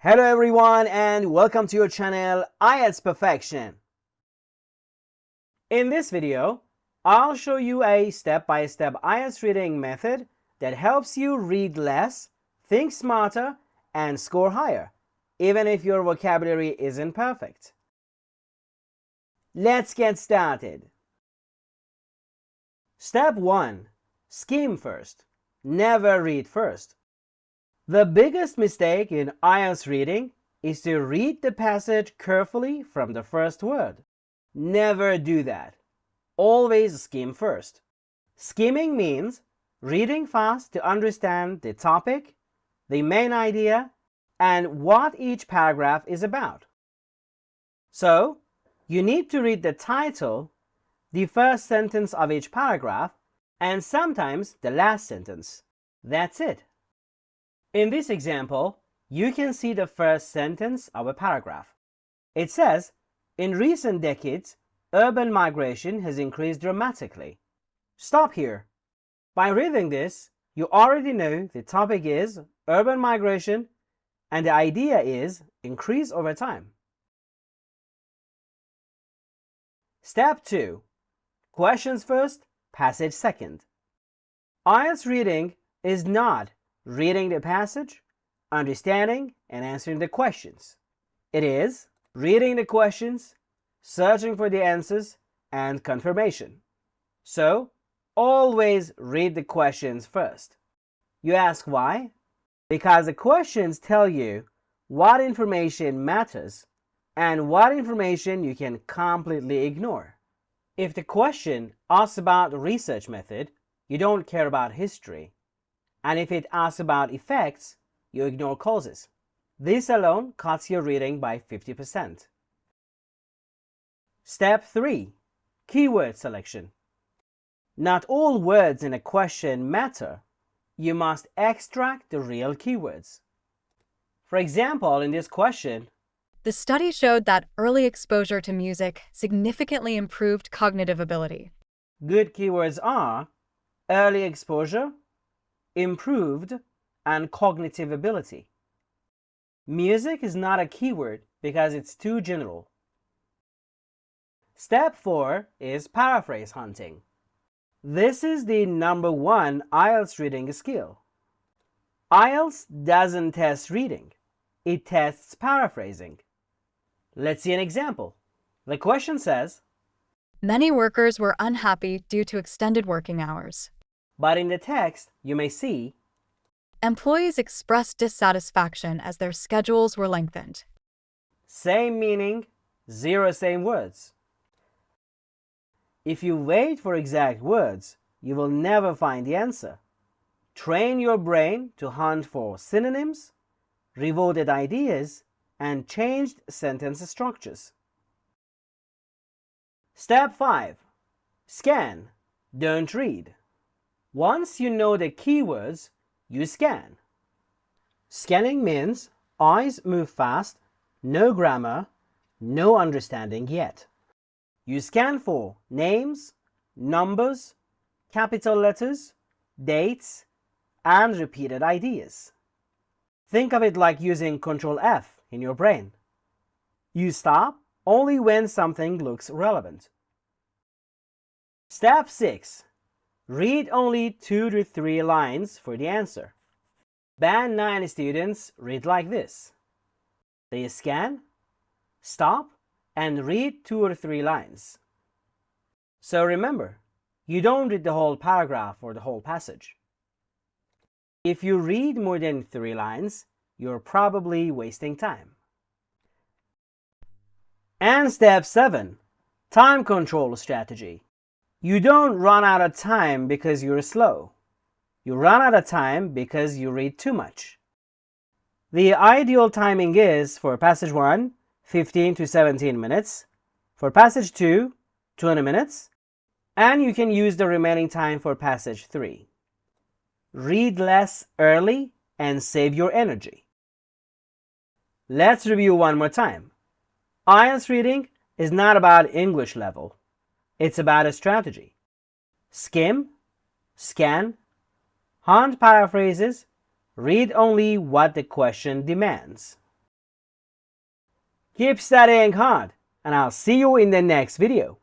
Hello everyone and welcome to your channel IELTS Perfection. In this video, I'll show you a step-by-step IELTS reading method that helps you read less, think smarter, and score higher, even if your vocabulary isn't perfect. Let's get started. Step 1. Skim first. Never read first. The biggest mistake in IELTS reading is to read the passage carefully from the first word. Never do that. Always skim first. Skimming means reading fast to understand the topic, the main idea, and what each paragraph is about. So, you need to read the title, the first sentence of each paragraph, and sometimes the last sentence. That's it. In this example, you can see the first sentence of a paragraph. It says, in recent decades, urban migration has increased dramatically. Stop here. By reading this, you already know the topic is urban migration and the idea is increase over time. Step 2. Questions first, passage second. IELTS reading is not reading the passage, understanding and answering the questions. It is reading the questions, searching for the answers, and confirmation. So, always read the questions first. You ask why? Because the questions tell you what information matters and what information you can completely ignore. If the question asks about the research method, you don't care about history. And if it asks about effects, you ignore causes. This alone cuts your reading by 50%. Step 3. Keyword selection. Not all words in a question matter. You must extract the real keywords. For example, in this question, the study showed that early exposure to music significantly improved cognitive ability. Good keywords are early exposure, improved, and cognitive ability. Music is not a keyword because it's too general. Step 4 is paraphrase hunting. This is the #1 IELTS reading skill. IELTS doesn't test reading, it tests paraphrasing. Let's see an example. The question says, many workers were unhappy due to extended working hours. But in the text, you may see, employees expressed dissatisfaction as their schedules were lengthened. Same meaning, 0 same words. If you wait for exact words, you will never find the answer. Train your brain to hunt for synonyms, revolted ideas, and changed sentence structures. Step 5. Scan, don't read. Once you know the keywords, you scan. Scanning means eyes move fast, no grammar, no understanding yet. You scan for names, numbers, capital letters, dates, and repeated ideas. Think of it like using Ctrl F in your brain. You stop only when something looks relevant. Step 6. Read only 2 to 3 lines for the answer. Band 9 students read like this. They scan, stop, and read 2 or 3 lines. So remember, you don't read the whole paragraph or the whole passage. If you read more than 3 lines, you're probably wasting time. And step 7, time control strategy. You don't run out of time because you're slow. You run out of time because you read too much. The ideal timing is for passage 1, 15 to 17 minutes, for passage 2, 20 minutes, and you can use the remaining time for passage 3. Read less early and save your energy. Let's review one more time. IELTS reading is not about English level. It's about a strategy. Skim, scan, hunt paraphrases, read only what the question demands. Keep studying hard, and I'll see you in the next video.